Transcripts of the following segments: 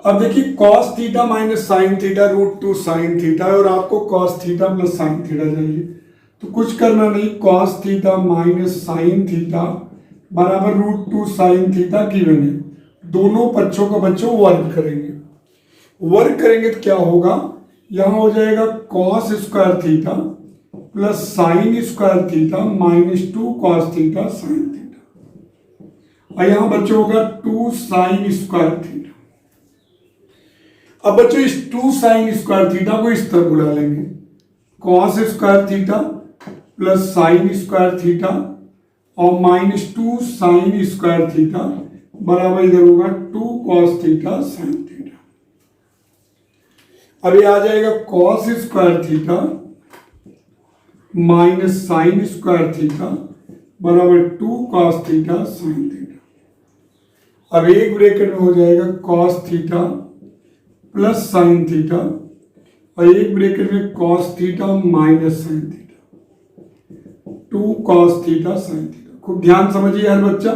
अब देखिए cos theta minus sine theta root two sine theta और आपको cos theta plus sine theta चाहिए। तो कुछ करना नहीं, cos theta minus sine theta बराबर रूट टू साइन थीटा की बने। दोनों पक्षों का बच्चों वर्ग करेंगे। वर्ग करेंगे तो क्या होगा, यहां हो जाएगा cos square theta plus sine square theta minus two cos theta sine theta. और यहां बच्चों होगा टू साइन स्क्वायर थीटा। अब बच्चों इस टू साइन स्क्वायर थीटा को इस तरह बुला लेंगे, cos square theta plus sine square theta और minus two sine square theta बराबर इधर होगा two cos theta sine theta. अब ये आ जाएगा cos square theta minus sine square theta बराबर two cos theta sine theta. अब एक ब्रैकेट में हो जाएगा cos theta plus sine theta और एक ब्रैकेट में cos theta minus sine theta, two cos theta sine theta. खूब ध्यान समझिए हर बच्चा,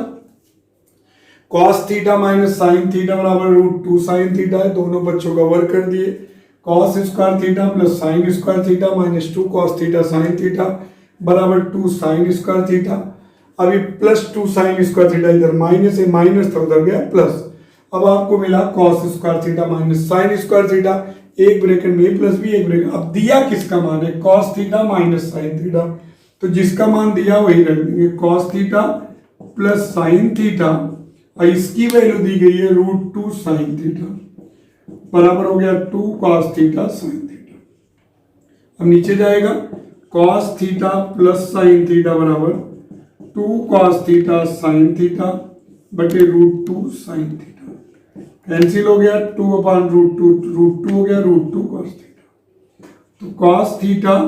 cos theta minus sine theta बराबर रूट टू साइन थीटा है, दोनों बच्चों का वर्ग कर दिए। Cos square theta plus sine square theta minus two cos theta sine theta बराबर टू साइन स्क्वायर थीटा। अभी plus two sine square theta इधर माइनस है, माइनस था उधर गया प्लस। अब आपको मिला cos square theta minus sine square theta, एक ब्रैकेट में प्लस भी एक ब्रैकेट। अब दिया किसका मान है, cos theta minus sine theta, तो जिसका मान दिया वही रख देंगे, cos theta plus sine theta और इसकी वैल्यू दी गई है रूट टू साइन थीटा बराबर हो गया two cos theta sine theta. अब नीचे जाएगा cos theta plus sine theta बराबर two cos theta sine theta बटे root two sine theta. Cancel हो गया, टू अपॉन रूट टू हो गया रूट टू कॉस थीटा। तो cos theta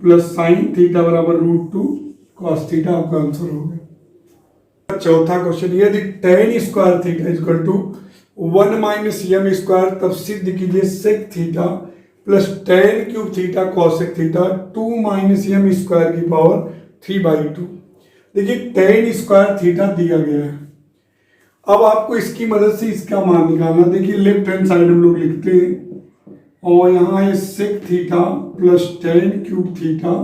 plus sine theta बराबर रूट टू कॉस थीटा आपका answer हो गया। चौथा क्वेश्चन, यदि tan square theta equal to one minus M square, तब सिद्ध कीजिए sec theta plus tan cube theta cosec theta two minus M square की पावर 3/2। देखिए टेन स्क्वायर थीटा दिया गया है, अब आपको इसकी मदद से इसका मान निकालना। देखिए लेफ्ट हैंड साइड हम लोग लिखते हैं और यहाँ है sec theta plus tan cube theta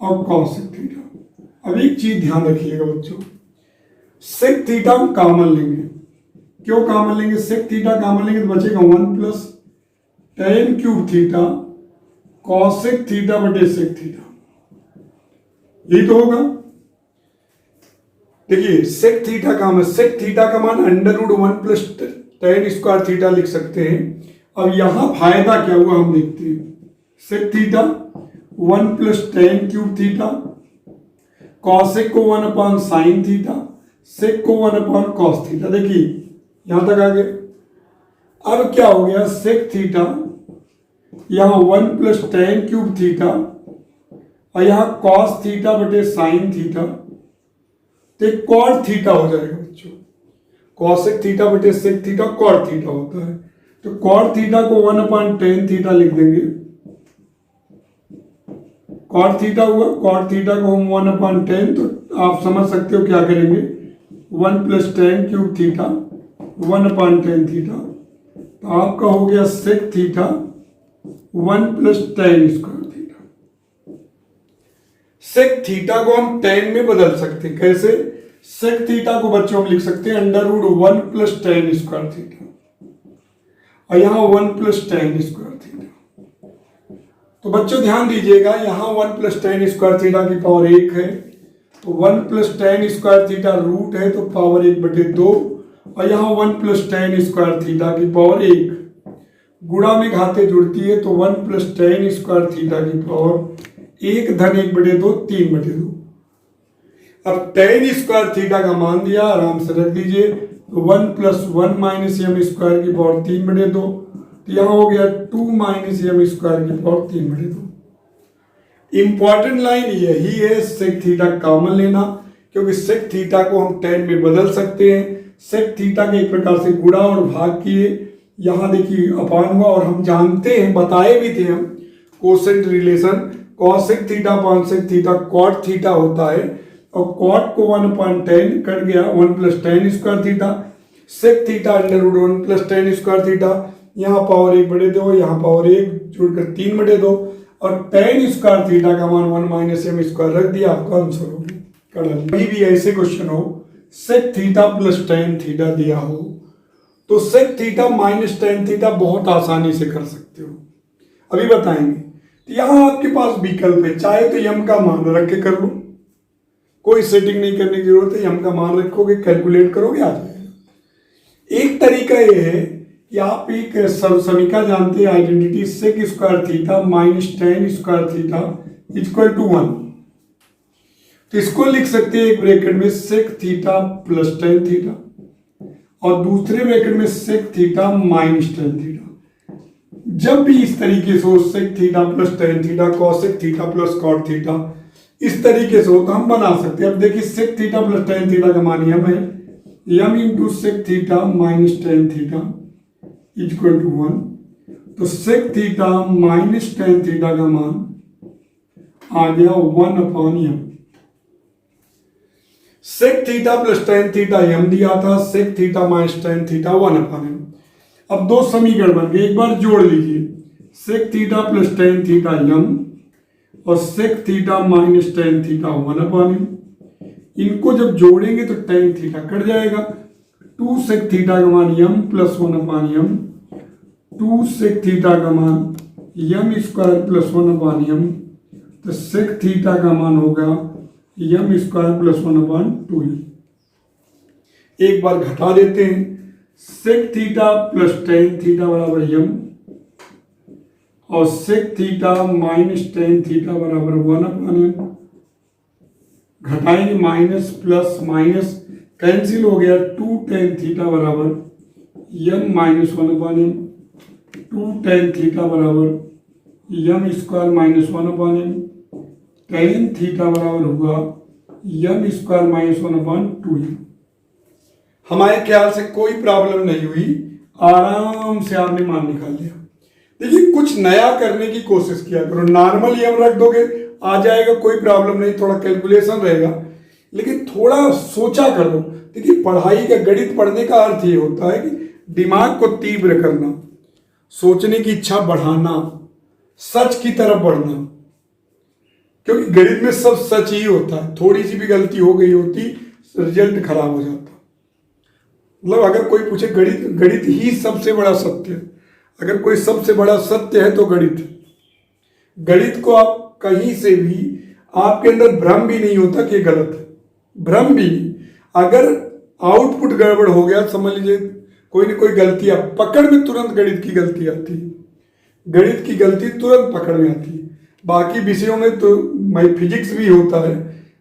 और कॉसेक थीटा। अब एक चीज ध्यान रखिएगा बच्चों, सेक थीटा हम कॉमन लेंगे। क्यों कॉमन लेंगे, सेक थीटा कॉमन लेंगे तो बचेगा one plus tan cube theta cosec theta बटे सेक थीटा, यही तो होगा। देखिए सेक थीटा का मान, सेक थीटा का मान under root one plus tan square theta लिख सकते हैं। अब यहां फायदा क्या हुआ हम देखते हैं, sec theta one plus tan cube theta, cosec को one upon sine theta, sec को वन अपॉन कॉस थीटा। देखिए यहां तक आ गए। अब क्या हो गया, सेक थीटा यहां one plus tan cube theta और यहां कॉस थीटा बटे साइन थीटा, तो कॉट थीटा हो जाएगा बच्चों। कॉसेक थीटा बटे सेक थीटा कॉट थीटा होता है, तो कॉट थीटा को वन अपॉन टेन थीटा लिख देंगे। कॉट थीटा हुआ, कॉट थीटा को हम वन अपॉन टेन, तो आप समझ सकते हो क्या करेंगे, one plus tan cube theta one upon tan theta, तो आपका हो गया sec theta one plus tan square theta. Sec theta को हम टेन में बदल सकते हैं, कैसे, सेक थीटा को बच्चों हम लिख सकते हैं under root one plus tan square theta और यहां one plus tan square theta. तो बच्चों ध्यान दीजिएगा, यहां one plus tan square theta की पावर एक है, तो one plus tan square theta root है तो पावर एक बटे दो, और यहां one plus tan square theta की पावर एक, गुणा में घाते जुड़ती है तो one plus tan square theta की पावर एक धन एक बटे दो, तीन बटे दो। अब टेन स्क्वायर थीटा का मान दिया, आराम से रख दीजिए, तो one plus one minus M square की पावर तीन बटे दो, तो यहां हो गया टू माइनस एम स्क्वायर की पावर तीन बटे दो। इंपॉर्टेंट लाइन यही है, सेक थीटा कॉमन लेना, क्योंकि सेक थीटा को हम टेन में बदल सकते हैं। सेक थीटा के एक प्रकार से गुणा और भाग किए, यहां देखिए अपान हुआ, और हम जानते हैं, बताए भी थे हम, quotient relation, cosec theta upon sec theta cot theta होता है, और कॉट को वन अपॉन टेन कट गया one plus tan square theta, sec theta √1 plus tan square theta, यहाँ पावर 1/2, यहाँ पावर 1 जोड़कर 3/2 और टेन स्क्वायर थीटा का मान 1 माइनस एम स्क्वायर रख दिया, आपका आंसर हो गया। कहीं भी ऐसे क्वेश्चन हो sec theta plus tan theta दिया हो तो sec theta minus tan theta बहुत आसानी से कर सकते हो, अभी बताएंगे। तो यहाँ आपके पास विकल्प है, चाहे तो यम का मान रख के कर लो, कोई सेटिंग नहीं करने की जरूरत है, यम का मान रखोगे कैलकुलेट करोगे आ जाएगा। एक तरीका ये है कि आप एक समीकरण जानते हैं identity sec square theta minus tan square theta equal to 1, तो इसको लिख सकते हैं एक ब्रैकेट में sec theta plus tan theta और दूसरे ब्रैकेट में sec theta minus tan theta. जब भी इस तरीके से हो sec theta plus tan theta cosec theta plus cot theta इस तरीके से हो तो हम बना सकते हैं। अब देखिए sec theta plus tan theta का मान यम है, M into sec theta minus tan theta equal to 1, तो sec theta minus tan theta का मान आ गया 1/m। Sec theta plus tan theta M दिया था, sec theta minus tan theta 1/m। अब दो समीकरण बन गए, एक बार जोड़ लीजिए, sec theta plus tan theta M और sec theta minus tan theta 1/m। इनको जब जोड़ेंगे तो टेन थीटा कट जाएगा, 2 सेक थीटा का मान यम प्लस 1/m, 2 सेक थीटा का मान यम स्क्वायर प्लस 1/m, तो सेक थीटा का मान होगा यम स्क्वायर प्लस 1/2। एक बार घटा देते हैं, sec theta plus tan theta बराबर यम और sec theta minus tan theta बराबर 1/m। घटाएंगे माइनस प्लस माइनस कैंसिल हो गया, 2 टेन थीटा बराबर यम माइनस 1/m, 2 टेन थीटा बराबर M square minus 1/m, ten theta बराबर हुआ यम स्क्वायर माइनस 1/2। हमारे ख्याल से कोई प्रॉब्लम नहीं हुई, आराम से आपने मान निकाल लिया। देखिए कुछ नया करने की कोशिश किया करो, नॉर्मल यम रख दोगे आ जाएगा, कोई प्रॉब्लम नहीं, थोड़ा कैलकुलेशन रहेगा, लेकिन थोड़ा सोचा करो। देखिए पढ़ाई का गणित पढ़ने का अर्थ ये होता है कि दिमाग को तीव्र करना, सोचने की इच्छा बढ़ाना, सच की तरफ बढ़ना, क्योंकि गणित में सब सच ही होता है, थोड़ी सी भी गलती हो गई होती रिजल्ट खराब हो जाता। मतलब अगर कोई पूछे गणित ही सबसे बड़ा सत्य है, अगर कोई सबसे बड़ा सत्य है तो गणित को आप कहीं से भी आपके अंदर भ्रम भी नहीं होता कि गलत है, भ्रम भी नहीं। अगर आउटपुट गड़बड़ हो गया, समझ लीजिए कोई ना कोई गलती, पकड़ में तुरंत गणित की गलती आती है, गणित की गलती तुरंत पकड़ में आती है। बाकी विषयों में तो फिजिक्स भी होता है,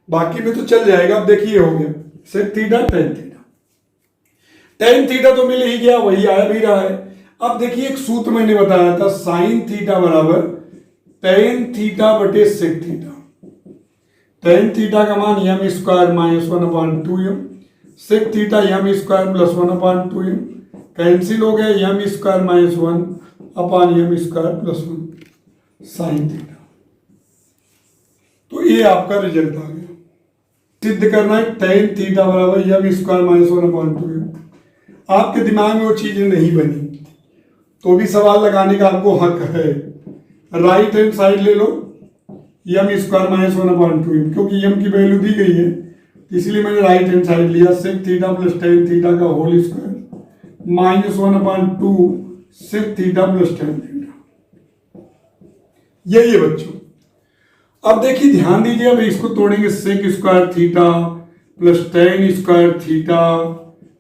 बाकी में तो चल जाएगा। अब देखिए हो गया sec theta tan theta, tan theta तो मिल ही गया, वही आया भी रहा है। अब देखिए एक सूत्र मैंने बताया था, साइन थीटा बराबर टेन थीटा बटे सेक थीटा। टेन थीटा का मान M square minus 1/2m, sec theta M square plus 1/2m, cancel हो गया, यम square minus 1/m square plus 1 sine theta. तो ये आपका रिजल्ट आ गया। सिद्ध करना है टेन थीटा बराबर यम स्क्वायर माइनस 1/2m। आपके दिमाग में वो चीजें नहीं बनी तो भी सवाल लगाने का आपको हक है। राइट हैंड साइड ले लो, यम स्क्वायर माइनस 1/2m, क्योंकि यम की वैल्यू दी गई है इसलिए मैंने राइट हैंड साइड लिया। Sec theta plus tan theta का whole square minus 1/2 sec theta plus tan theta, यही है बच्चों। अब देखिए ध्यान दीजिए, अब इसको तोड़ेंगे, sec square theta plus tan square theta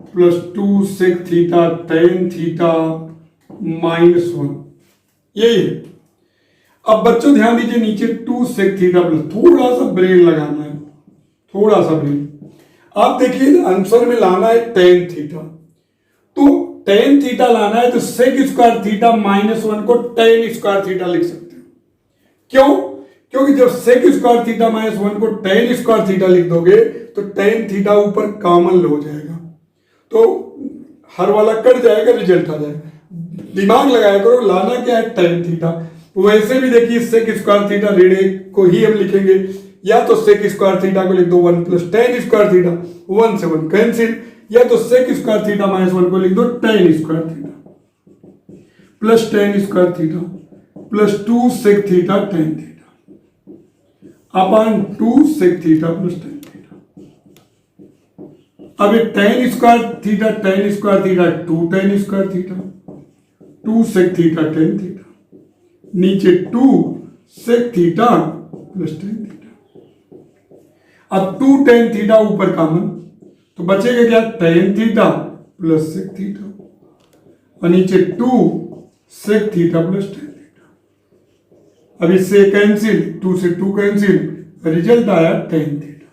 plus 2 sec theta tan theta minus 1, यही है। अब बच्चों ध्यान दीजिए, नीचे 2 सेक थीटा प्लस, थोड़ा सा ब्रेन लगाना है, थोड़ा सा ब्रेन। आप देखिए आंसर में लाना है टेन थीटा, तो टेन थीटा लाना है तो सेक स्क्वायर थीटा माइनस 1 को टेन स्क्वायर थीटा लिख सकते हो। क्यों? क्योंकि जब सेक स्क्वायर थीटा माइनस 1 को टेन स्क्वायर थीटा लिख दोगे तो टेन थीटा ऊपर कॉमन हो जाएगा, तो हर वाला कट जाएगा, रिजल्ट आ जाएगा। दिमाग लगाया करो, लाना क्या है टेन थीटा। वैसे भी देखिए सेक स्क्वायर थीटा रेडे को ही हम लिखेंगे, या तो सेक स्क्वायर थीटा को लिख दो 1 प्लस टेन स्क्वायर थीटा, 1 से 1 कैंसिल, या तो सेक स्क्वायर थीटा माइनस 1 को लिख दो tan square theta plus tan square theta plus 2 sec theta tan theta upon 2 sec theta plus tan theta. अब ये tan square theta 2 tan square theta 2 sec theta tan theta नीचे 2 sec theta plus tan theta. अब 2 tan theta ऊपर common तो बचेगा क्या tan theta plus sec theta और नीचे 2 sec theta plus tan theta. अब इससे कैंसिल 2 से 2 कैंसिल रिजल्ट आया tan थीटा।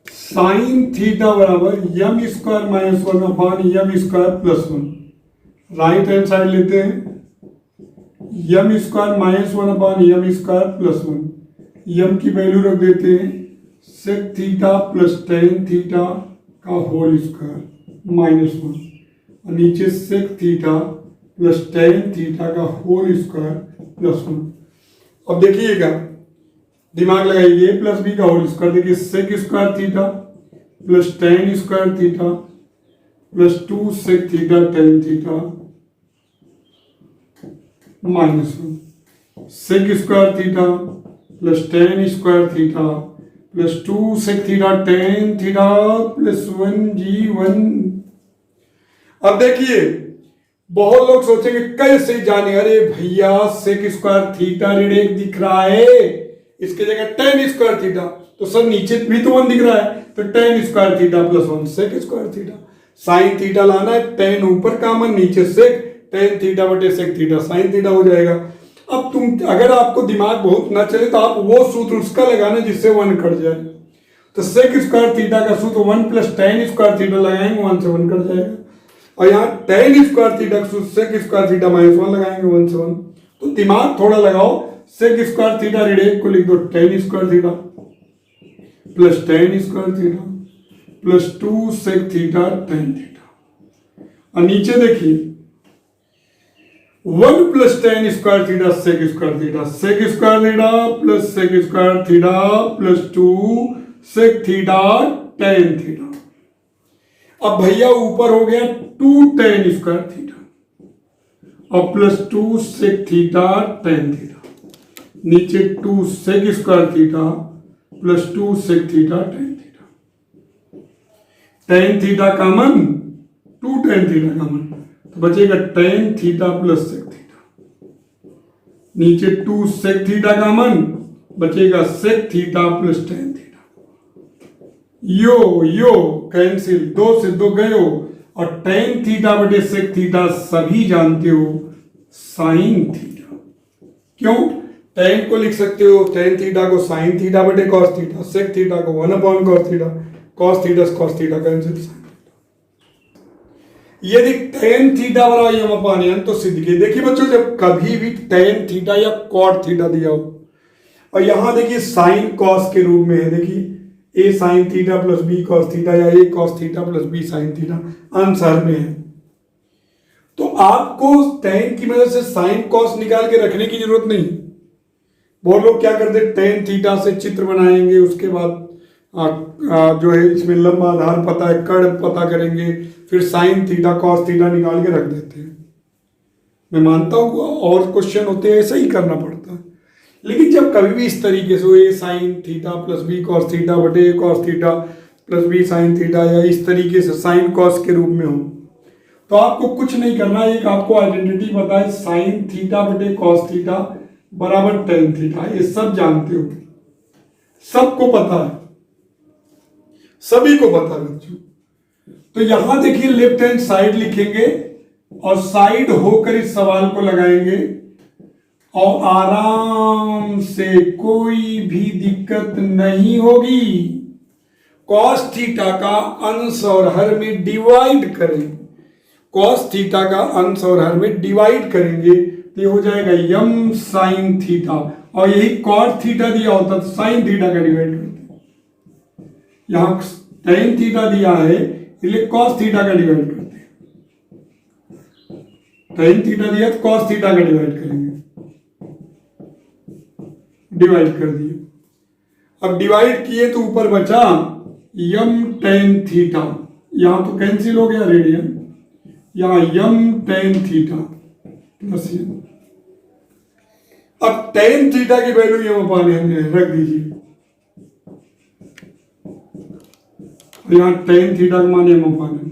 साइन थीटा बराबर M square minus 1 upon M square plus 1। Right hand side लेते हैं M square minus 1 upon M square plus 1। M की वैल्यू रख देते हैं sec theta plus tan theta का होल स्क्वायर माइनस 1 और नीचे sec theta plus tan theta का होल स्क्वायर प्लस 1। अब देखिएगा दिमाग लगाइए प्लस बी का होल स्क्वायर देखिए sec square theta plus tan square theta plus 2 sec theta tan theta minus 1 sec square theta plus tan square theta plus 2 sec theta tan theta plus 1g1। अब देखिए बहुत लोग सोचेंगे कैसे जाने, अरे भैया सेक स्क्वायर थीटा ऋण दिख रहा है इसके जगह tan स्क्वायर थीटा तो सर नीचे भी तो 1 दिख रहा है तो tan square theta plus 1 sec square theta. Sine theta लाना है tan ऊपर कॉमन नीचे सेक tan थीटा बटे सेक थीटा साइन थीटा हो जाएगा। अब तुम अगर आपको दिमाग बहुत ना चले तो आप वो सूत्र उसका लगाना जिससे 1 कट जाए। तो सेक स्क्वायर थीटा का सूत्र 1 प्लस tan स्क्वायर थीटा लगाएंगे 1 से 1 कट जाएगा और यहाँ tan स्क्वायर थीटा का सूत्र सेक स्क्वायर थीटा माइनस 1 लगाएंगे 1 से 1। तो दिमाग थोड़ा लगाओ सेक स्क्वायर थीटा ऋण 1 को लिख दो tan square theta plus tan square theta plus 2 sec theta tan theta और नीचे देखिए 1 plus tan square theta sec square theta plus sec square theta plus 2 sec theta tan theta. अब भैया ऊपर हो गया 2 tan स्क्वायर थीटा और plus 2 sec theta tan theta नीचे 2 sec square theta plus 2 sec theta tan theta. tan theta common 2 tan theta common तो बचेगा tan theta plus sec theta नीचे 2 सेक थीटा कॉमन बचेगा sec theta plus tan theta. यो cancel 2 से 2 गए और tan theta बटे सेक थीटा सभी जानते हो साइन थीटा। क्यों tan को लिख सकते हो tan थीटा को साइन थीटा बटे कॉस थीटा सेक थीटा को 1 अपॉन कॉस थीटा कैंसिल। यदि tan थीटा बराबर यम अपॉन n तो सिद्ध किए। देखिए बच्चों जब कभी भी tan थीटा या cot थीटा दिया हो और यहां देखिए साइन कॉस के रूप में है देखिए a sign theta plus b cos theta या a cos theta plus b sine theta answer में है तो आपको tan की मदद से साइन कॉस निकाल के रखने की जरूरत नहीं। बहुत लोग क्या करते tan थीटा से चित्र बनाएंगे उसके बाद जो है इसमें लंबा आधार पता है कर्ण पता करेंगे फिर साइन थीटा कॉस थीटा निकाल के रख देते हैं। मैं मानता हूँ और क्वेश्चन होते हैं ऐसा ही करना पड़ता है लेकिन जब कभी भी इस तरीके से A sine theta plus B cos theta बटे A cos theta plus B sine theta या इस तरीके से साइन कॉस के रूप में हो तो आपको कुछ नहीं करना। एक आपको आइडेंटिटी पता है साइन थीटा बटे कॉस थीटा बराबर tan थीटा ये सब जानते हो सबको पता है सभी को पता है बच्चों। तो यहां देखिए लेफ्ट हैंड साइड लिखेंगे और साइड होकर इस सवाल को लगाएंगे और आराम से कोई भी दिक्कत नहीं होगी। कॉस थीटा का अंश और हर में डिवाइड करेंगे कॉस थीटा का अंश और हर में डिवाइड करेंगे तो ये हो जाएगा यम साइन थीटा और यही कॉट थीटा दिया होता तो साइन थीटा का डिवाइड करते यहां tan थीटा दिया है इसलिए cos थीटा का डिवाइड करते हैं। tan थीटा दिया तो cos थीटा का डिवाइड करेंगे डिवाइड कर दिए। अब डिवाइड किए तो ऊपर बचा यम टेन थीटा, यहां तो कैंसिल हो गया रेडियन, यहां यम टेन थीटा प्लस यम। अब टेन थीटा की वैल्यू यम अपान एन रख दीजिए, यहां टेन थीटा का मान यम अपान एन,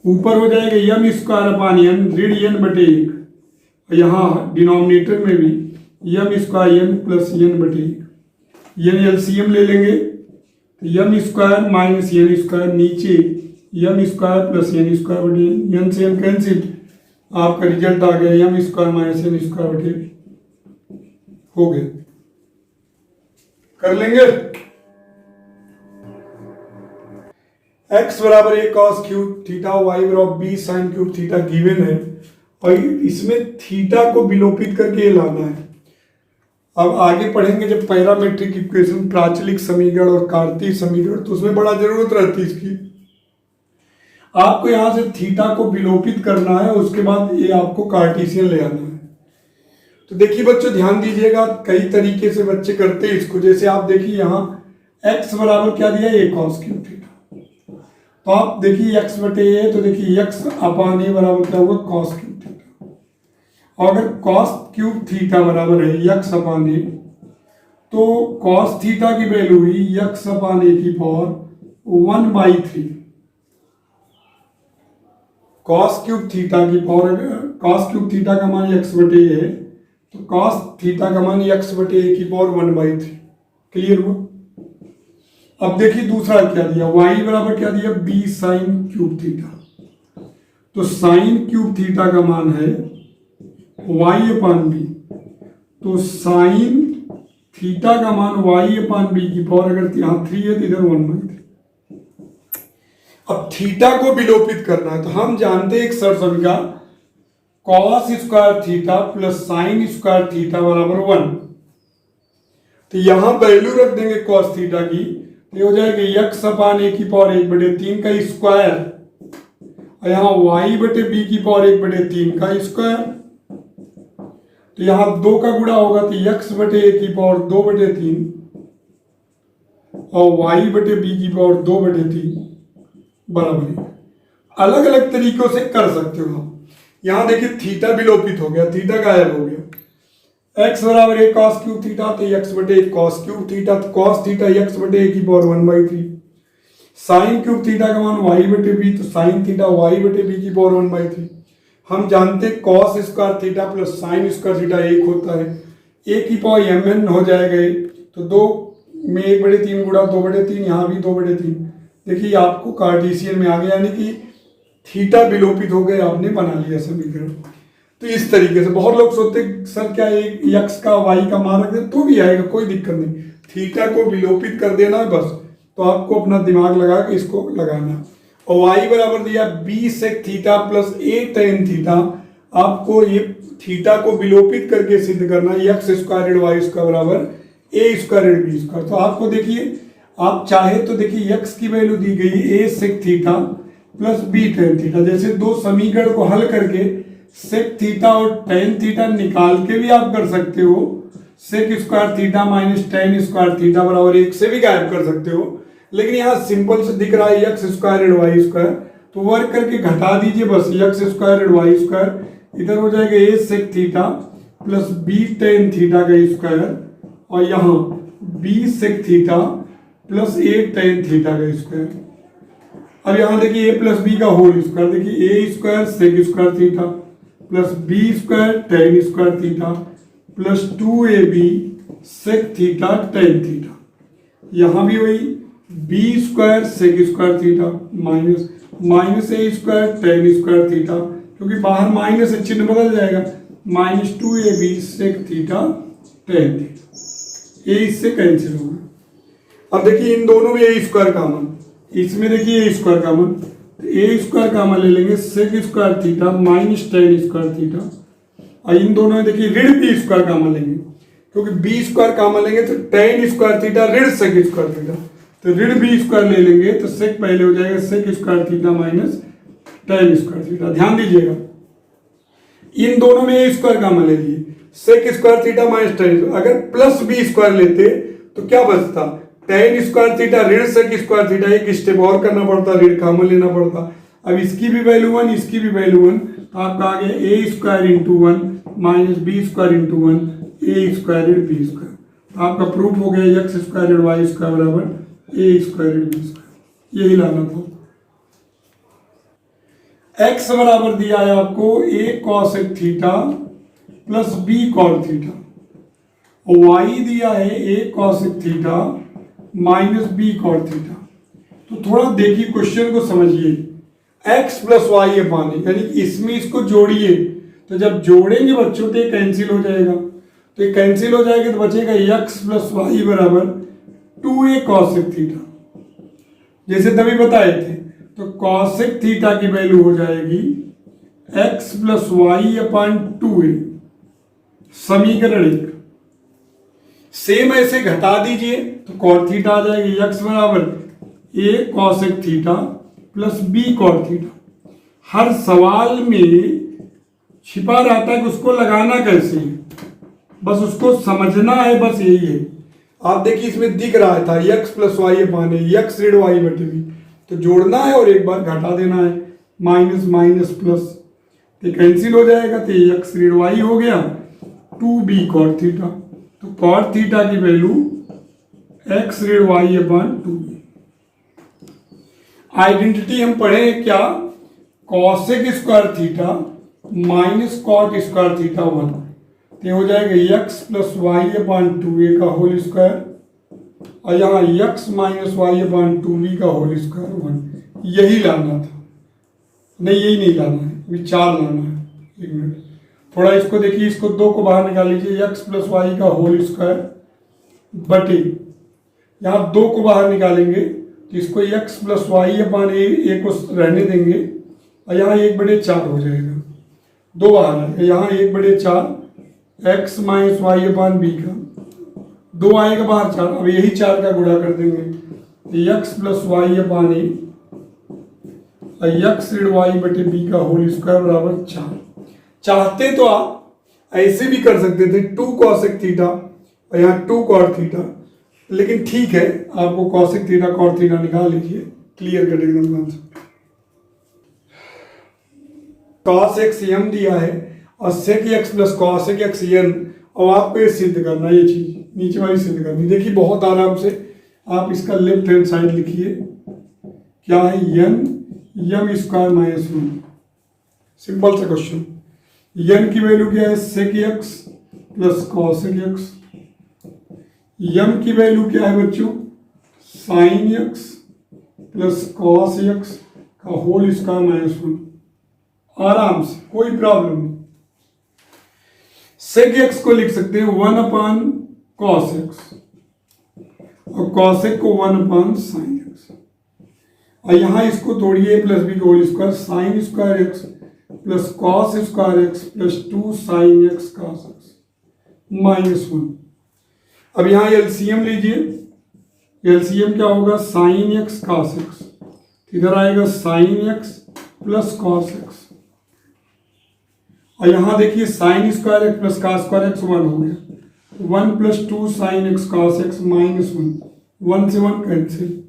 ऊपर हो जाएगा यम स्क्वायर अपान एन ऋण एन बटे एक, यहां डिनोमिनेटर में भी m square n plus n बटे एक, एन एलसीएम ले लेंगे तो m square minus n square, नीचे m square plus n square बटे एन से एन कैंसिल, आपका रिजल्ट आ गया यम स्क्वायर माइनस एन स्क्वायर बटे, हो गया। कर लेंगे x बराबर a cos cube theta, y बराबर b sin cube theta given है, और इसमें थीटा को विलोपित करके ये लाना है। अब आगे पढ़ेंगे जब पैरामेट्रिक इक्वेशन, प्राचलिक समीकरण और कार्तीय समीकरण, तो उसमें बड़ा जरूरत रहती है इसकी। आपको यहां से थीटा को विलोपित करना है, उसके बाद ये आपको कार्टेशियन ले आना है। तो देखिए बच्चों ध्यान दीजिएगा, कई तरीके से बच्चे करते हैं इसको। जैसे आप देखिए यहाँ x बराबर क्या दिया, a cos क्यूब थीटा, तो आप देखिए x बटे a, तो देखिए x अपान a बराबर क्या होगा, cos क्यूब थीटा। और अगर cos क्यूब थीटा बराबर है x अपान a, तो cos थीटा की वैल्यू हुई x अपान a की पावर 1/3। cos क्यूब थीटा की पावर, cos क्यूब थीटा का मान x बटे a है, तो cos थीटा का मान x बटे a की पावर 1/3। क्लियर हुआ। अब देखिए दूसरा क्या दिया, y बराबर क्या दिया, b साइन क्यूब थीटा, तो साइन क्यूब थीटा का मान है y अपान b, तो साइन थीटा का मान y अपान b की पावर, अगर यहाँ 3 है तो इधर 1/3। अब थीटा को विलोपित करना है, तो हम जानते हैं एक सरसमीका cos square theta plus sine square theta बराबर 1, तो यहां वैल्यू रख देंगे cos थीटा की, ये हो जाएगा x अपान a की पावर 1/3 का स्क्वायर, और यहाँ y बटे b की पावर 1/3 का स्क्वायर, तो यहाँ 2 का गुणा होगा तो x बटे a की पावर 2/3 और y बटे b की पावर 2/3 बराबर है। अलग अलग तरीकों से कर सकते हो आप। यहाँ देखिए थीटा विलोपित हो गया, थीटा गायब हो गया, x बराबर a cos क्यूब थीटा, तो x बटे cos क्यूब थीटा, तो cos थीटा x बटे a की पावर 1/3, साइन क्यूब थीटा का मान y बटे b, तो साइन थीटा y बटे b की पावर 1/3। हम जानते हैं cos square theta plus sine square theta 1 होता है, a की पावर mn हो जाएगा, तो 2 में 1/3 गुणा 2/3, यहाँ भी 2/3। देखिए आपको कार्टेशियन में आ गया, यानी कि थीटा विलोपित हो गए, आपने बना लिया समीकरण। तो इस तरीके से बहुत लोग सोचते सर क्या एक x का y का मान रख दे तो भी आएगा, कोई दिक्कत नहीं, थीटा को विलोपित कर देना है बस। तो आपको अपना दिमाग लगा के इसको लगाना। और y बराबर दिया b sec theta plus a tan theta, आपको ये थीटा को विलोपित करके सिद्ध करना है, x स्क्वायर y स्क्वायर बराबर a स्क्वायर b स्क्वायर। तो आपको देखिए आप चाहे तो देखिए x की वैल्यू दी गई a sec theta plus b tan theta, जैसे दो समीकरण को हल करके सेक थीटा और टेन थीटा निकाल के भी आप कर सकते हो, sec square theta minus tan square theta बराबर 1 से भी गायब कर सकते हो। लेकिन यहाँ सिंपल से दिख रहा है एक्स स्क्वायर वाई स्क्वायर, तो वर्क करके घटा दीजिए बस, एक्स स्क्वायर वाई स्क्वायर, इधर हो जाएगा a sec theta plus b tan theta का स्क्वायर, और यहाँ b sec theta plus a tan theta का स्क्वायर। अब यहाँ देखिए ए प्लस बी का होल स्क्वायर, देखिए ए square sec square theta plus B square tan square theta plus 2ab sec theta tan theta, यहाँ भी वही b square sec square theta minus minus a square tan square theta, क्योंकि बाहर minus से चिन्ह बदल जाएगा, minus 2ab sec theta tan theta, a इससे कैंसिल होगा। अब देखिए इन दोनों में ए स्क्वायर कॉमन, इसमें देखिए ए square common, A square common ले लेंगे, sec square theta minus tan square theta, और इन दोनों में देखिए ऋण बी स्क्वायर कॉमन लेंगे, क्योंकि बी स्क्वायर कॉमन लेंगे तो टेन स्क्वायर थीटा ऋण सेक स्क्वायर थीटा, तो ऋण बी स्क्वायर ले लेंगे तो सेक पहले हो जाएगा sec square theta minus tan square theta. ध्यान दीजिएगा इन दोनों में ए स्क्वायर कॉमन ले लिए, sec square theta minus tan, अगर प्लस बी स्क्वायर लेते तो क्या बचता, टेन स्क्वायर थीटा ऋण सेक स्क्वायर थीटा, एक स्टेप और करना पड़ता, ऋण कॉमन लेना पड़ता। अब इसकी भी वैल्यू 1, इसकी भी वैल्यू 1, तो आपका आ गया a square into 1 minus b square into 1 a square b square. तो आपका प्रूफ हो गया एक्स स्क्वायर वाई स्क्वायर बराबर ए स्क्वायर बी स्क्वायर, यही लाना था। एक्स बराबर दिया है आपको a cosec theta plus b cot theta, और वाई दिया है a cosec theta minus b cot theta. तो थोड़ा देखिए क्वेश्चन को समझिए, x plus Y upon a, यानी इसमें इसको जोड़िए, तो जब जोड़ेंगे बच्चों तो ये कैंसिल हो जाएगा, तो ये कैंसिल हो जाएगा तो बचेगा x प्लस वाई बराबर 2a कॉसेक थीटा, जैसे तभी बताए थे। तो कॉसेक थीटा की वैल्यू हो जाएगी x प्लस वाई अपान 2a, समीकरण 1। सेम ऐसे घटा दीजिए तो कॉट थीटा आ जाएगी, x बराबर a cosec theta plus b cot theta. हर सवाल में छिपा रहता है कि उसको लगाना कैसे है, बस उसको समझना है, बस यही है। आप देखिए इसमें दिख रहा था x plus Y upon A, X ऋण वाई बटे बी, तो जोड़ना है और एक बार घटा देना है, माइनस माइनस प्लस, तो कैंसिल हो जाएगा, तो एक्स ऋण वाई हो गया 2b कॉट थीटा। तो कॉट थीटा की वैल्यू एक्स ऋण वाई अपान 2b। आइडेंटिटी हम पढ़े हैं क्या, cosec square theta minus cot square theta 1, तो हो जाएगा एक्स प्लस वाई अपान 2a का होल स्क्वायर, और यहाँ x minus Y upon 2b का होल स्क्वायर 1। यही लाना था, नहीं यही नहीं लाना है, अभी 4 लाना है। एक मिनट, थोड़ा इसको देखिए, इसको 2 को बाहर निकाल लीजिए, एक्स प्लस वाई का होल स्क्वायर बटे, यहाँ 2 को बाहर निकालेंगे तो इसको x प्लस वाई अपान ए को रहने देंगे, और यहाँ 1/4 हो जाएगा, 2 बाहर आएगा, यहाँ 1/4 एक्स माइनस वाई अपान बी का, 2 आएगा बाहर 4, अब यही 4 का गुणा कर देंगे, तो एक्स प्लस वाई अपान ए और एक्स ऋण वाई बटे बी का होल स्क्वायर बराबर 4। चाहते तो आप ऐसे भी कर सकते थे, 2 कॉसेक थीटा और यहाँ 2 कॉट थीटा, लेकिन ठीक है, आपको कॉसेक थीटा कॉट थीटा निकाल लीजिए, क्लियर कट एकदम कॉन्सेप्ट। कॉस एक्स यम दिया है और sec x plus cosec x n, और आपको ये सिद्ध करना, ये चीज नीचे वाली सिद्ध करनी। देखिए बहुत आराम से आप इसका लेफ्ट हैंड साइड लिखिए, क्या है, n m square minus 1, simple सा क्वेश्चन। यन की वैल्यू क्या है, sec x plus cosec x, m की वैल्यू क्या है बच्चों, sine x plus cos x का होल स्क्वायर माइनस 1। आराम से, कोई प्रॉब्लम नहीं। सेक एक्स को लिख सकते हैं 1 अपान कॉस एक्स, और कॉसेक को 1 अपान साइन एक्स, और यहां इसको तोड़िए, प्लस बी का whole square, sine square x plus cos square x plus 2 sine x cos x minus 1। अब यहाँ एलसीएम लीजिए, एलसीएम क्या होगा, साइन एक्स कॉस एक्स, इधर आएगा sine x plus cos x, और यहाँ देखिए sine square x plus cos square x 1 हो गया, 1 plus 2 sine x cos x minus 1, 1 से 1 कैंसिल।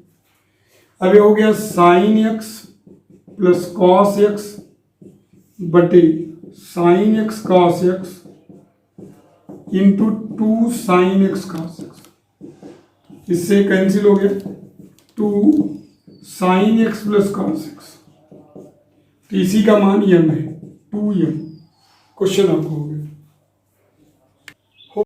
अब ये हो गया sine x plus cos x बटे sine x cos x into 2 sine x cos x, इससे कैंसिल हो गया, 2 sine x plus cos x, तो इसी का मान यम है, 2m। क्वेश्चन आपको हो गया।